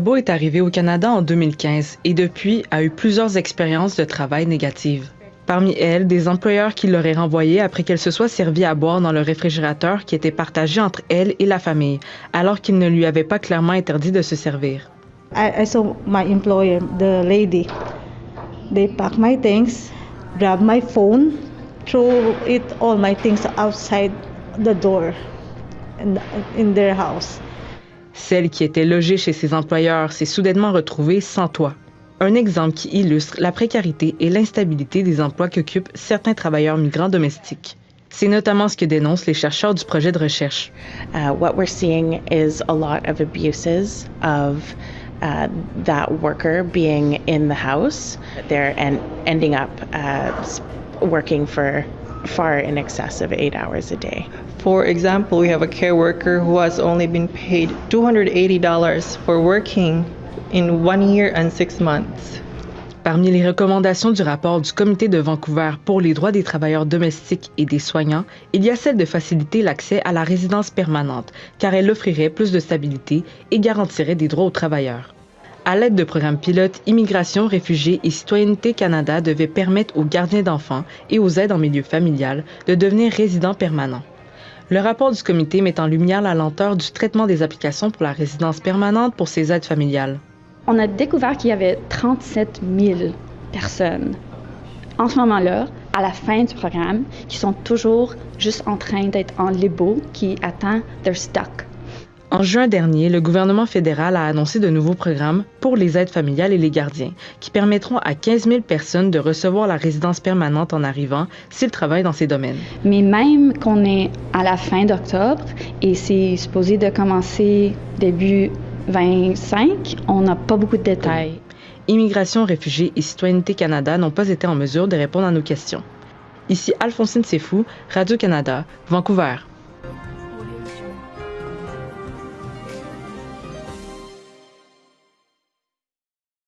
Beau est arrivé au Canada en 2015 et depuis a eu plusieurs expériences de travail négatives. Parmi elles, des employeurs qui l'auraient renvoyée après qu'elle se soit servie à boire dans le réfrigérateur qui était partagé entre elle et la famille, alors qu'il ne lui avait pas clairement interdit de se servir. I saw my employer, the lady. They pack my things, grab my phone, throw all my things outside the door in their house. Celle qui était logée chez ses employeurs s'est soudainement retrouvée sans toit. Un exemple qui illustre la précarité et l'instabilité des emplois qu'occupent certains travailleurs migrants domestiques. C'est notamment ce que dénoncent les chercheurs du projet de recherche. What we're seeing is a lot of abuses of that worker being in the house. They're ending up working for far in excess of 8 hours a day. For example, we have a care worker who has only been paid $280 for working in 1 year and 6 months. Parmi les recommandations du rapport du Comité de Vancouver pour les droits des travailleurs domestiques et des soignants, il y a celle de faciliter l'accès à la résidence permanente, car elle offrirait plus de stabilité et garantirait des droits aux travailleurs. À l'aide de programmes pilotes, Immigration, Réfugiés et Citoyenneté Canada devait permettre aux gardiens d'enfants et aux aides en milieu familial de devenir résidents permanents. Le rapport du comité met en lumière la lenteur du traitement des applications pour la résidence permanente pour ces aides familiales. On a découvert qu'il y avait 37 000 personnes en ce moment-là, à la fin du programme, qui sont toujours juste en train d'être en limbo, qui attendent their stuck. En juin dernier, le gouvernement fédéral a annoncé de nouveaux programmes pour les aides familiales et les gardiens, qui permettront à 15 000 personnes de recevoir la résidence permanente en arrivant s'ils travaillent dans ces domaines. Mais même qu'on est à la fin d'octobre et c'est supposé de commencer début 25, on n'a pas beaucoup de détails. Immigration, Réfugiés et Citoyenneté Canada n'ont pas été en mesure de répondre à nos questions. Ici Alphonsine Sefou, Radio-Canada, Vancouver.